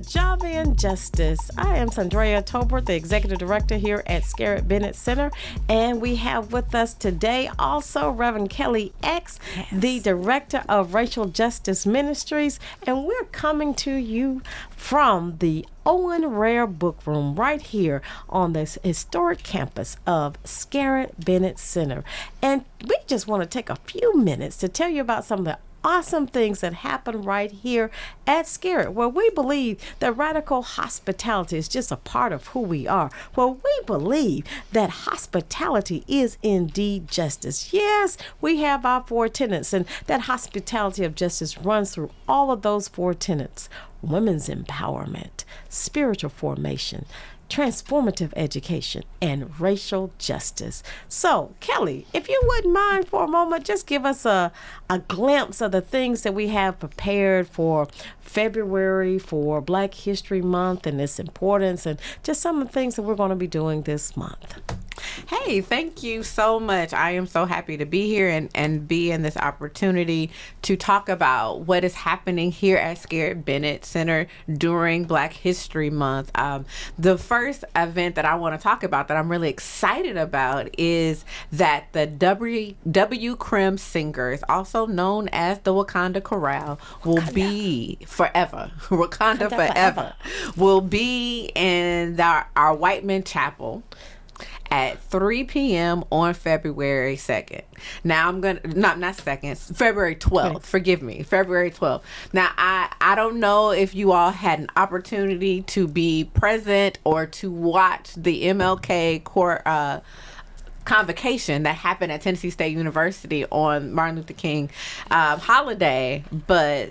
Job and Justice. I am Sandrea Tolbert, the Executive Director here at Scarrett Bennett Center, and we have with us today also Reverend Kelly X, the Director of Racial Justice Ministries, and we're coming to you from the Owen Rare Book Room right here on this historic campus of Scarrett Bennett Center. And we just want to take a few minutes to tell you about some of the awesome things that happen right here at Scarrett, where we believe that radical hospitality is just a part of who we are. Well, we believe that hospitality is indeed justice. Yes, we have our four tenets, and that hospitality of justice runs through all of those four tenets: women's empowerment, spiritual formation, transformative education, and racial justice. So, Kelly, if you wouldn't mind for a moment, just give us a glimpse of the things that we have prepared for February, for Black History Month and its importance, and just some of the things that we're going to be doing this month. Hey, thank you so much. I am so happy to be here and be in this opportunity to talk about what is happening here at Scarrett Bennett Center during Black History Month. The first event that I want to talk about that I'm really excited about is that the W. Krim Singers, also known as the Wakanda Chorale, will be forever. Wakanda forever. Will be in our Whiteman Chapel at 3 p.m. on February 2nd. Now I'm going to, not 2nd, February 12th. Forgive me, February 12th. Now, I don't know if you all had an opportunity to be present or to watch the MLK convocation that happened at Tennessee State University on Martin Luther King holiday, but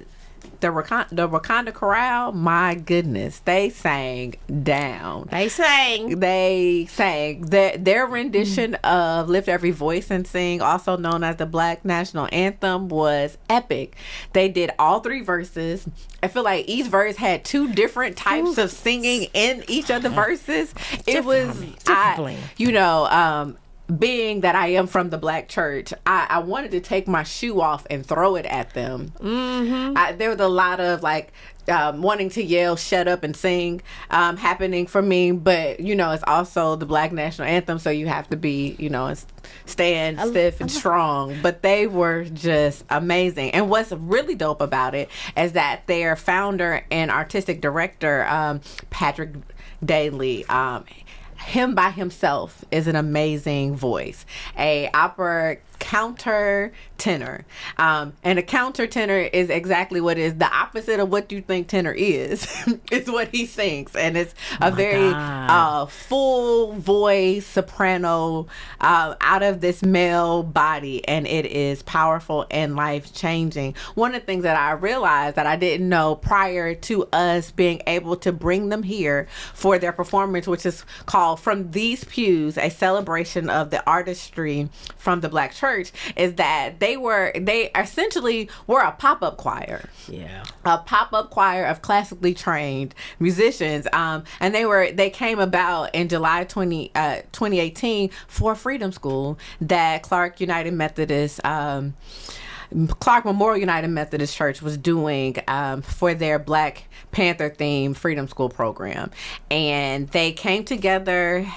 the Wakanda Chorale, my goodness, they sang down. They sang their rendition of Lift Every Voice and Sing, also known as the Black National Anthem, was epic. They did all three verses. I feel like each verse had two different types of singing in each of the verses. It was, being that I am from the Black church, I wanted to take my shoe off and throw it at them. Mm-hmm. There was a lot of wanting to yell, shut up and sing happening for me. But, it's also the Black National Anthem, so you have to be, stand stiff and strong. But they were just amazing. And what's really dope about it is that their founder and artistic director, Patrick Daly, him by himself is an amazing voice, a opera counter tenor, and a counter tenor is exactly what is the opposite of what you think tenor is. It's what he sings, and it's a very full voice soprano out of this male body, and it is powerful and life-changing. One of the things that I realized that I didn't know prior to us being able to bring them here for their performance, which is called From These Pews, a celebration of the artistry from the Black church, is that they essentially were a pop-up choir. Yeah. A pop-up choir of classically trained musicians. And they came about in July 2018 for Freedom School that Clark Memorial United Methodist Church was doing for their Black Panther themed Freedom School program. And they came together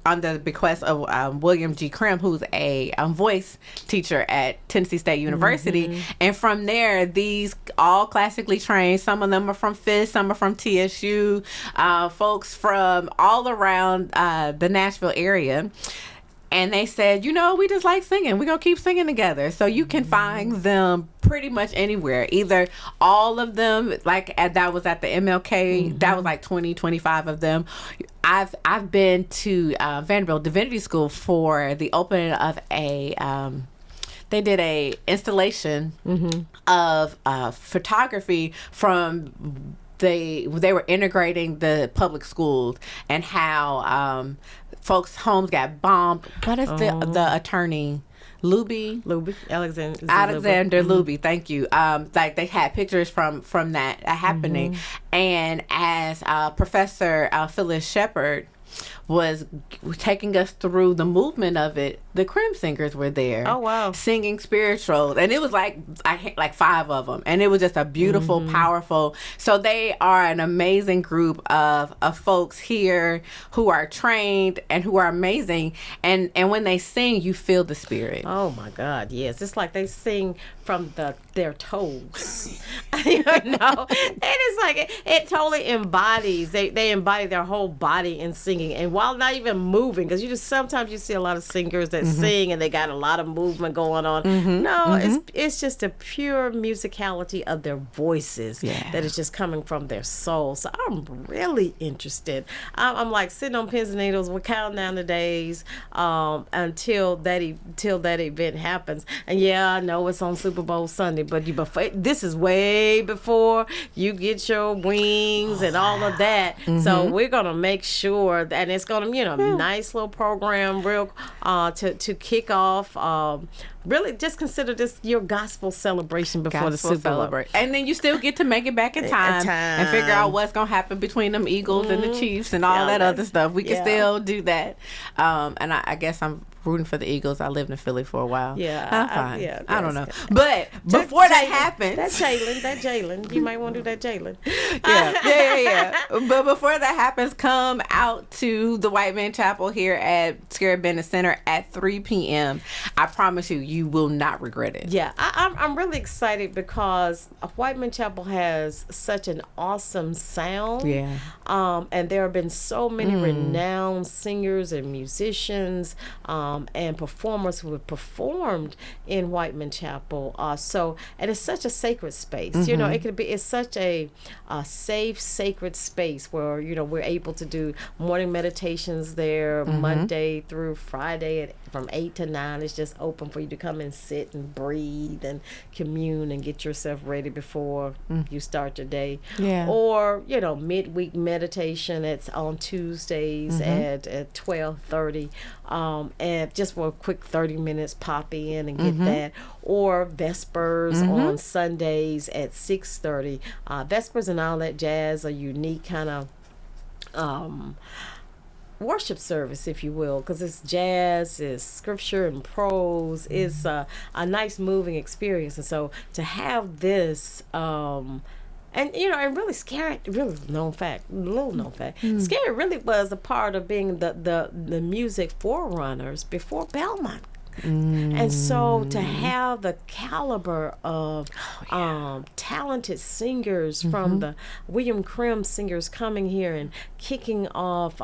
under the bequest of William G. Krim, who's a voice teacher at Tennessee State University. Mm-hmm. And from there, these all classically trained, some of them are from Fisk, some are from TSU, folks from all around the Nashville area. And they said, we just like singing. We're going to keep singing together. So you can find them pretty much anywhere. Either all of them, that was at the MLK, that was 20, 25 of them. I've been to Vanderbilt Divinity School for the opening of they did a installation of photography from they were integrating the public schools and how folks' homes got bombed. What is the attorney? Luby, Alexander Luby. Thank you. They had pictures from that happening, and as Professor Phyllis Shepard was taking us through the movement of it, the Crim Singers were there. Oh, wow. Singing spirituals, and it was like 5 of them, and it was just a beautiful, powerful. So they are an amazing group of folks here who are trained and who are amazing, and when they sing, you feel the spirit. Oh my God, yes. It's like they sing from their toes. You know? And it's like it totally embodies, they embody their whole body in singing. And while not even moving, because sometimes you see a lot of singers that sing and they got a lot of movement going on. No, it's just a pure musicality of their voices that is just coming from their soul. So I'm really interested. I'm like sitting on pins and needles. We're counting down the days until that event happens. And yeah, I know it's on Super Bowl Sunday, but this is way before you get your wings and all of that. So we're gonna make sure that it's gonna, nice little program, real to kick off. Really, just consider this your gospel celebration before the Super Bowl. And then you still get to make it back in time and figure out what's going to happen between them Eagles and the Chiefs and all that other stuff. We can still do that. And I guess I'm rooting for the Eagles. I lived in Philly for a while. Yeah. I'm fine. I don't know. Good. But before that happens. That Jalen. You might want to do that Jalen. Yeah. But before that happens, come out to the White Man Chapel here at Scarrett Bennett Center at 3 p.m. I promise you will not regret it. Yeah, I'm really excited because White Man Chapel has such an awesome sound. Yeah. And there have been so many renowned singers and musicians and performers who have performed in White Man Chapel. And it's such a sacred space. It's such a safe, sacred space where, we're able to do morning meditations there Monday through Friday from 8 to 9. It's just open for you to come and sit and breathe and commune and get yourself ready before you start your day. Yeah. Or, midweek meditation. It's on Tuesdays at 12:30. And just for a quick 30 minutes, pop in and get that. Or Vespers on Sundays at 6:30. Vespers and all that jazz are unique kind of worship service, if you will, because it's jazz, it's scripture and prose. It's a nice moving experience. And so to have this and really Scarrett, really little known fact, Scarrett really was a part of being the music forerunners before Belmont. And so to have the caliber of talented singers from the William Crim Singers coming here and kicking off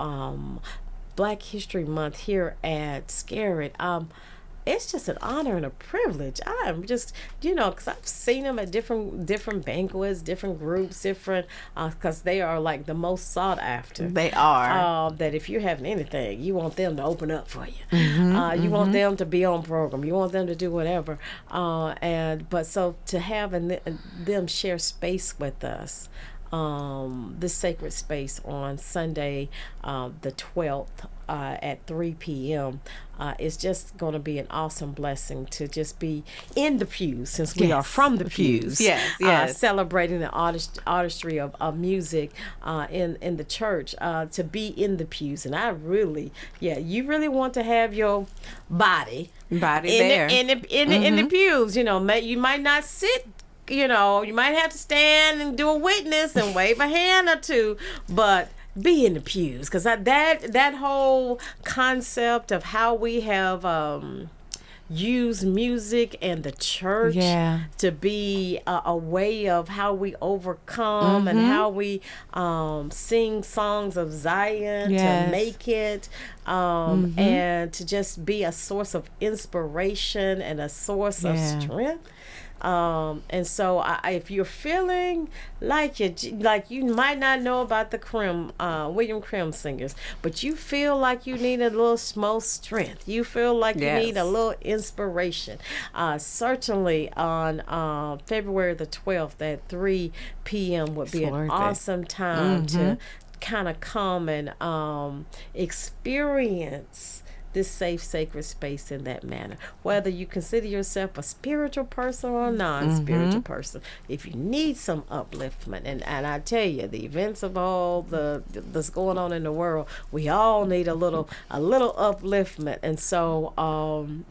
Black History Month here at Scarrett, it's just an honor and a privilege. I'm just, because I've seen them at different banquets, different groups, because they are like the most sought after. They are. That if you're having anything, you want them to open up for you. You want them to be on program. You want them to do whatever. But so to have them share space with us, this sacred space on Sunday, the 12th, at 3 p.m. It's just going to be an awesome blessing to just be in the pews, since we are from the pews. Yes. Celebrating the artistry of music in the church, to be in the pews. And I really, you really want to have your body in there in the pews. You might not sit. You might have to stand and do a witness and wave a hand or two, but be in the pews, because that whole concept of how we have used music and the church to be a way of how we overcome and how we sing songs of Zion to make it, and to just be a source of inspiration and a source of strength. And so if you're feeling like you might not know about the William Crim Singers, but you feel like you need a little more strength, you feel like you need a little inspiration, certainly on February the 12th at 3 p.m. would be an awesome time to kind of come and experience this safe, sacred space in that manner. Whether you consider yourself a spiritual person or a non-spiritual person, if you need some upliftment, and I tell you, the events of all that's going on in the world, we all need a little upliftment. And so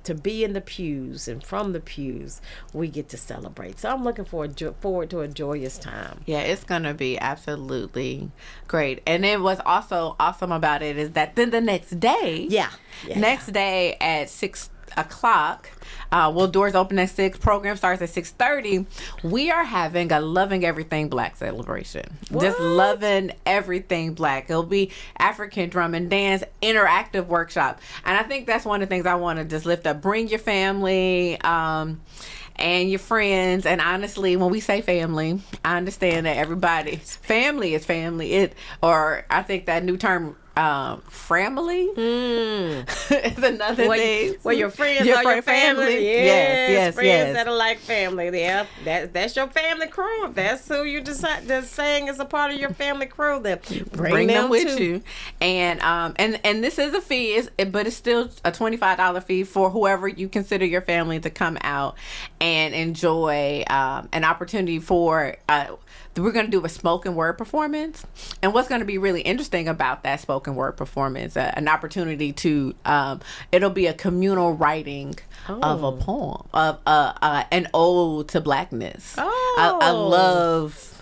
to be in the pews and from the pews, we get to celebrate. So I'm looking forward to a joyous time. Yeah, it's gonna be absolutely great. And then what's also awesome about it is that then the next day, next day at 6 o'clock, doors open at 6, program starts at 6:30. We are having a Loving Everything Black celebration. What? Just loving everything Black. It'll be African drum and dance interactive workshop, and I think that's one of the things I want to just lift up. Bring your family and your friends. And honestly, when we say family, I understand that everybody's family is family. Or I think that new term, family is another thing. Well, your friends are your family. Yes, friends that are like family. Yeah, that's your family crew. That's who you decide just saying is a part of your family crew. Then bring them with you. And this is a fee, but it's still a $25 fee for whoever you consider your family to come out and enjoy an opportunity for. We're going to do a spoken word performance. And what's going to be really interesting about that spoken word performance, an opportunity to, it'll be a communal writing of a poem, of an ode to Blackness, a love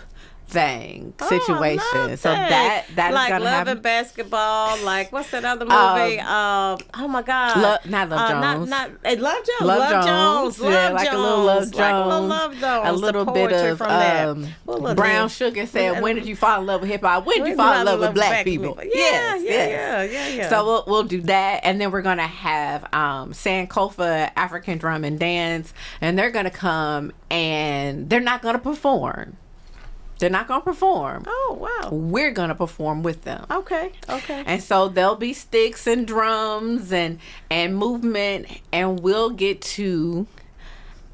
thing situation. So that's like gonna Love happen. and Basketball, like what's that other movie? Oh my God, not Love Jones. Love Jones. Love Jones. Yeah, like a little Love Jones. Like a little Love Jones. A little bit of from that. Brown Sugar said, "When did you fall in love with hip hop? When did you fall in love with black people?" Yeah. So we'll do that, and then we're gonna have Sankofa African Drum and Dance, and they're gonna come and they're not gonna perform. They're not going to perform. Oh, wow. We're going to perform with them. Okay. And so there'll be sticks and drums and movement, and we'll get to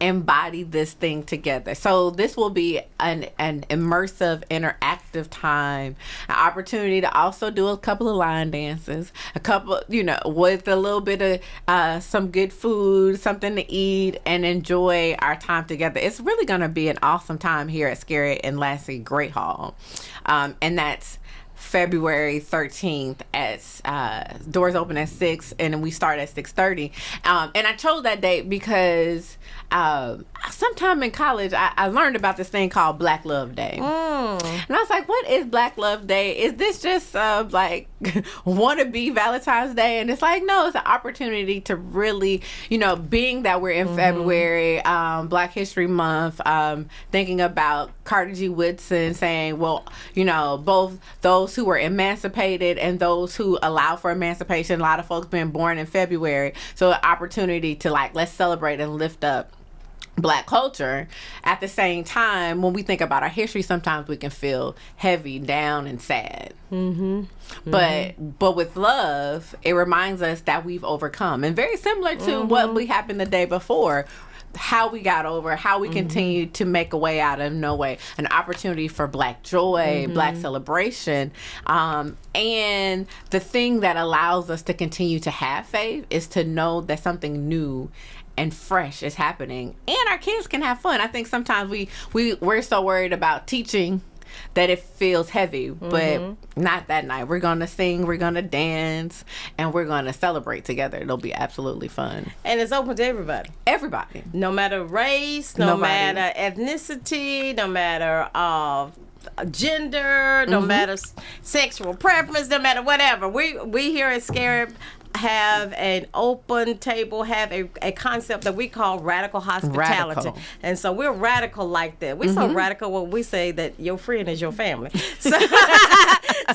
embody this thing together. So this will be an immersive, interactive time, an opportunity to also do a couple of line dances, a couple, with a little bit of some good food, something to eat, and enjoy our time together. It's really going to be an awesome time here at Scarrett and Lassie Great Hall. And that's February 13th at doors open at 6 and we start at 6:30. And I chose that date because sometime in college I learned about this thing called Black Love Day. And I was like, what is Black Love Day? Is this just like wannabe Valentine's Day? And it's like, no, it's an opportunity to really, being that we're in February, Black History Month, thinking about Carter G. Woodson saying, well, both those who were emancipated and those who allow for emancipation, a lot of folks being born in February. So an opportunity to let's celebrate and lift up Black culture. At the same time, when we think about our history, sometimes we can feel heavy, down, and sad. But with love, it reminds us that we've overcome. And very similar to what we happened the day before, how we got over, how we continue to make a way out of no way, an opportunity for Black joy, Black celebration. And the thing that allows us to continue to have faith is to know that something new and fresh is happening, and our kids can have fun. I think sometimes we're so worried about teaching that it feels heavy, but not that night. We're gonna sing, we're gonna dance, and we're gonna celebrate together. It'll be absolutely fun, and it's open to everybody. No matter race, no matter ethnicity, no matter gender, no matter sexual preference, no matter whatever. We here at Scarrett have an open table, have a concept that we call radical hospitality. And so we're radical like that. We're so radical when we say that your friend is your family.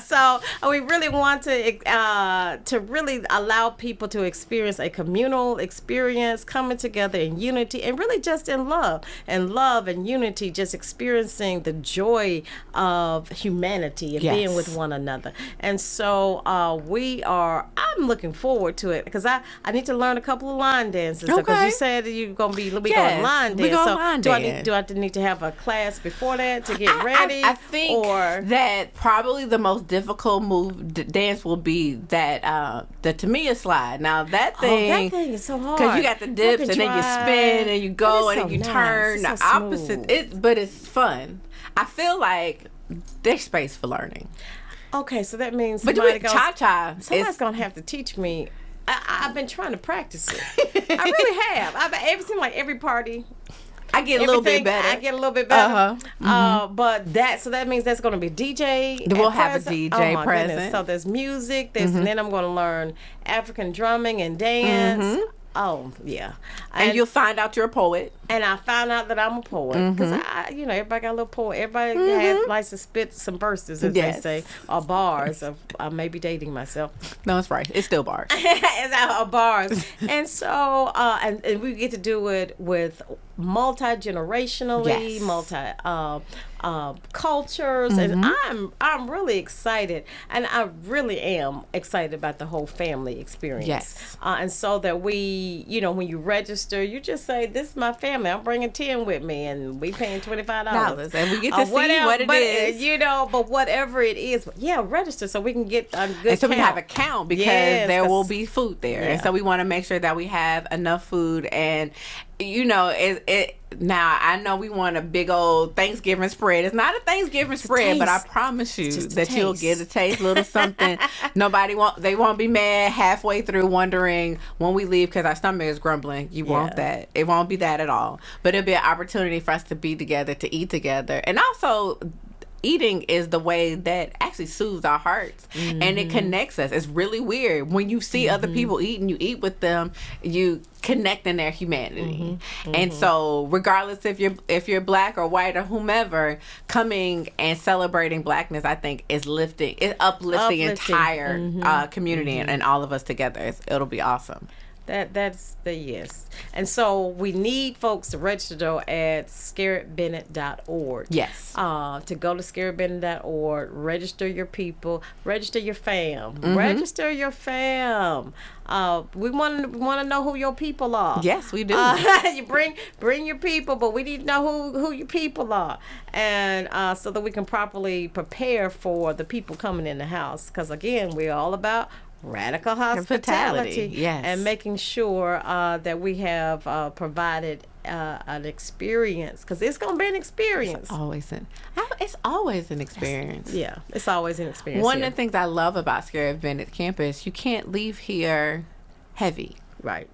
So we really want to really allow people to experience a communal experience, coming together in unity and really just in love and unity, just experiencing the joy of humanity and being with one another. And so I'm looking forward to it because I need to learn a couple of line dances because you said you're going to be going line dance. Do I need to have a class before that to get ready? I think that probably the most most difficult dance will be that the Tamia slide. Now that thing, that thing is so hard. because you got the dips and then you spin and you go and then you turn the opposite. But it's fun. I feel like there's space for learning. Okay, so that means But somebody cha-cha. somebody's gonna have to teach me. I've been trying to practice it. I really have. It seems like every party. I get a little bit better. I get a little bit better. But that means that's going to be DJ. We'll have a DJ my present. Goodness. So there's music. And then I'm going to learn African drumming and dance. Oh yeah, and you'll find out you're a poet. And I found out that I'm a poet because everybody got a little poet. Everybody likes to spit some verses, as they say, or bars. I may be dating myself. No, it's right. It's still bars. It's bars. And so, and we get to do it with multi-generationally, cultures, and I'm really excited, and I really am excited about the whole family experience. Yes. And so that we, when you register, you just say, "This is my family. I'm bringing 10 with me, and we paying $25, and we get to see what it is. But whatever it is, register so we can get a good. And so we have a count because there will be food there, Yeah. and so we want to make sure that we have enough food and. Now I know we want a big old Thanksgiving spread. It's not a Thanksgiving spread, but I promise you that you'll get a taste, little something. They won't be mad halfway through wondering when we leave because our stomach is grumbling. You want that. It won't be that at all. But it'll be an opportunity for us to be together, to eat together. And also, eating is the way that actually soothes our hearts and it connects us. It's really weird when you see other people eat and you eat with them, you connect in their humanity. And so regardless if you're black or white or whomever, coming and celebrating blackness, I think is uplifting the entire community and all of us together. It'll be awesome. That's the yes. And so we need folks to register though at scarrettbennett.org. Yes. To go to scarrettbennett.org, register your people, register your fam. Register your fam. We want to know who your people are. Yes, we do. You bring your people, but we need to know who your people are, and so that we can properly prepare for the people coming in the house. Because again, we're all about radical hospitality, yes, and making sure that we have provided an experience, because it's going to be an experience. It's always an experience. Yeah, it's always an experience. One of the things I love about Scarrett Bennett campus, you can't leave here heavy. Right.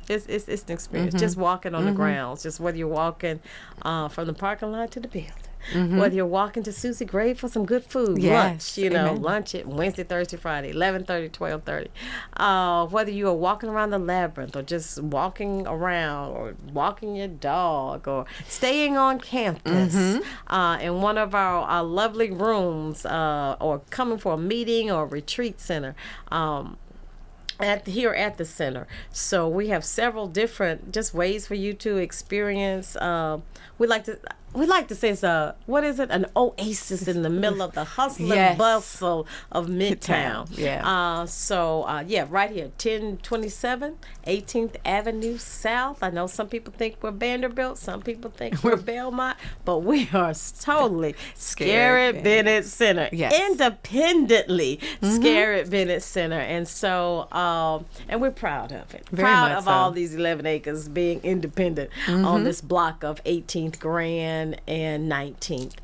It's an experience. Just walking on the grounds, just whether you're walking from the parking lot to the building. Whether you're walking to Susie Gray for some good food, yes, lunch at Wednesday, Thursday, Friday, 11:30, 12:30. Whether you are walking around the labyrinth or just walking around or walking your dog or staying on campus in one of our lovely rooms or coming for a meeting or a retreat center. Here at the center. So we have several different just ways for you to experience. We like to say it's an oasis in the middle of the hustle and bustle of Midtown. Right here, 1027 18th Avenue South. I know some people think we're Vanderbilt, some people think we're Belmont, but we are totally Scarrett Bennett Center. Yes. Independently Scarrett Bennett Center. And so and we're proud of it. Proud of all these 11 acres being independent on this block of 18th Grand and 19th,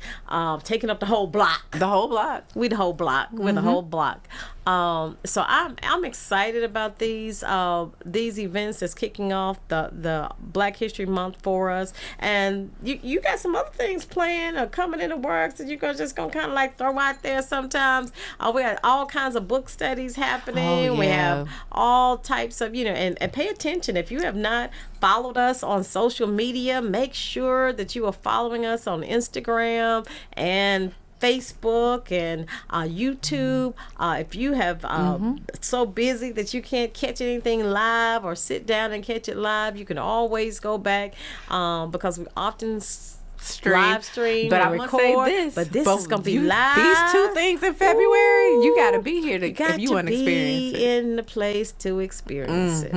taking up the whole block. The whole block. We're the whole block. We're the whole block. So I'm excited about these events that's kicking off the Black History Month for us. And you got some other things planned or coming in the works that you're just gonna kind of like throw out there sometimes. We got all kinds of book studies happening. We have all types of, and pay attention. If you have not followed us on social media, make sure that you are following us on Instagram and Facebook and YouTube. If you have so busy that you can't catch anything live or sit down and catch it live, you can always go back because we often live stream but and I'm gonna say record, this. but this is gonna be live. These two things in February, you got to be here if you want to experience it. In the place to experience it.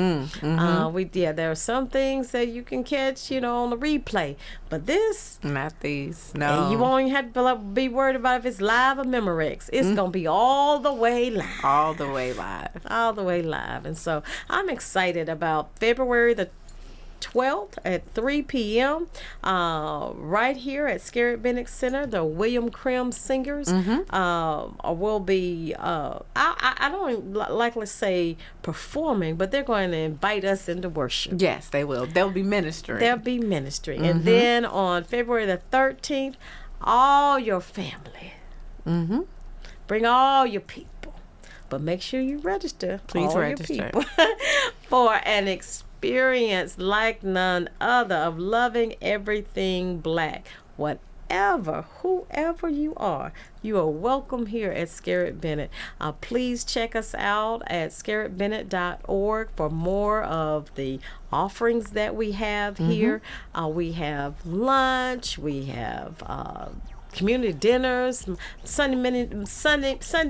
There are some things that you can catch, on the replay, but this, not these. No, and you won't even have to be worried about if it's live or Memorex. It's gonna be all the way live. All the way live. All the way live, and so I'm excited about February the 12th at 3 p.m. Right here at Scarrett Bennett Center. The William Krim Singers will be, I don't likely say performing, but they're going to invite us into worship. Yes, they will. They'll be ministering. And then on February the 13th, all your family. Bring all your people. But make sure you register. Please all register. Your people for an experience like none other of loving everything Black. Whoever you are welcome here at Scarrett Bennett. Please check us out at scarrettbennett.org for more of the offerings that we have here. We have lunch. We have community dinners, Sunday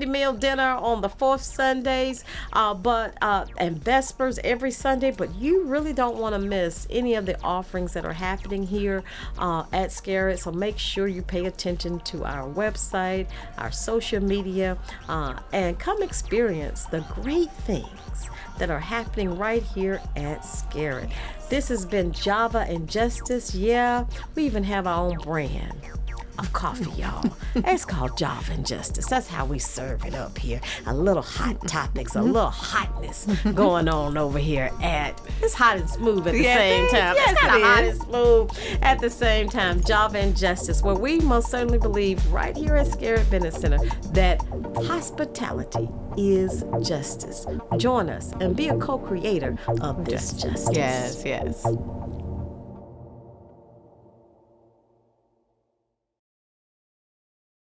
meal dinner on the fourth Sundays, and Vespers every Sunday. But you really don't want to miss any of the offerings that are happening here at Scarrett. So make sure you pay attention to our website, our social media, and come experience the great things that are happening right here at Scarrett. This has been Java and Justice. Yeah, we even have our own brand of coffee, y'all. It's called Java and Justice. That's how we serve it up here. A little hot topics, a little hotness going on over here it's hot and smooth at the same time. Yes, it's kind of hot and smooth at the same time. Java and Justice, where we most certainly believe right here at Scarrett Bennett Center that hospitality is justice. Join us and be a co-creator of this justice. Yes.